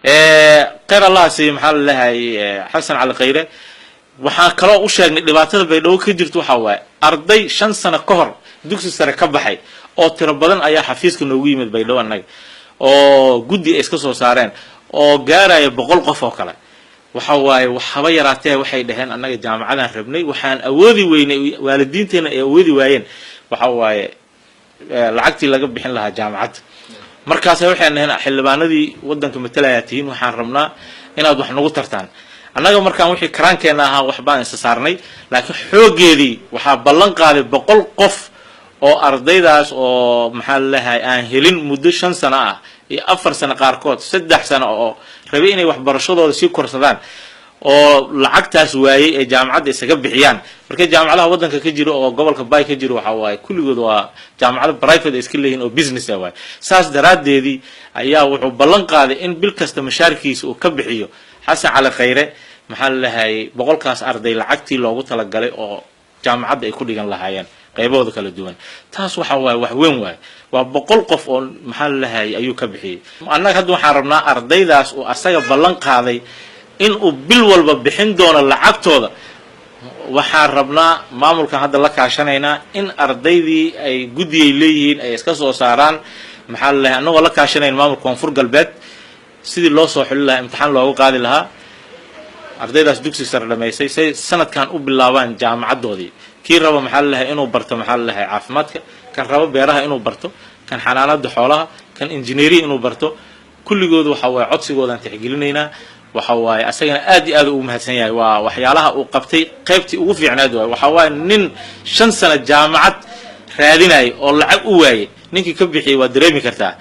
khayr allah siiyo maxaa la leeyahay xasan cali khayre waxaan kaloo u sheegnay dhibaatada baydhabo ka jirto waxa waaye arday 5 sano ka hor dugsi sare ka baxay oo tiro badan ayaa xafiiska noogu yimid baydhabo annaga oo guddi ay iska soo saareen oo gaaraya 100 qof oo kale waxa waaye waxba yaraatee waxay dhaheen annaga jaamacadan rabnay waxaan awoodi weynay waalidiinteena ay awoodi waayeen waxa waaye lacagtii laga bixin lahaa jaamacadda markaas waxay dhaheen xildhibaanadii wadanka matalaya tiin waxaan rabnaa inaad wax nagu tartaan annaga markaan wixii karaankeena ahaa wax baan isa saarnay laakiin xoogeedii waxaa ballan qaaday 100 qof oo ardaydaas oo maxaa la leeyahay aan helin muddo 5 sano ah iyo 4 sano qaarkood 3 sano oo rabay inay waxbarashadooda sii korsadaan oo lacagtaas waayay ee jaamacadda isaga bixiyaan markay jaamacadaha wadanka ka jiro oo gobolka Bay ka jiro waxa waaye kulligood waa jaamacado private iska leeyihiin oo business ah waay saas daraadeedii ayaa wuxuu ballan qaaday in bil kasta mashaarkiisa uu ka bixiyo xasan cali khayre maxaa la leeyahay 100kaas arday lacagtii loogu tala galay oo jaamacadda ay ku dhigan lahaayeen qaybooda kala duwan taas waxa waaye wax weyn waay waa 100 qof oo maxaa la leeyahay ayuu ka bixiyay annaga hadda waxaan rabnaa ardaydaas oo asaga ballan qaaday in uu bil walba bixin doono lacagtooda waxaan rabnaa maamulkan hadda la kaashanaynaa in ardaydii ay gudiyay leeyihiin ay iska soo saaraan maxaa la leeyahay annagoo la kaashanayn maamulka koonfur galbeed sidii loo soo xulin lahaa imtixaan loogu qaadi lahaa ardaydaas dugsi sare dhameysay say sanadkan u bilaabaan jaamacadoodii kii raba maxaa la leeyahay inuu barto maxaa la leeyahay caafimaadka kan raba beeraha inuu barto kan xanaanada xoolaha kan engineering inuu barto kulligood waxa way codsigoodan tixgelinaynaa waxa waaye asagana aad iyo aad ugu mahadsan yahay waa waxyaalaha uu qabtay qaybtii ugu fiicnaad waxa waaye nin 5 sano jaamacad raadinay oo lacag u waayay ninkii ka bixiyay waa dareemi kartaa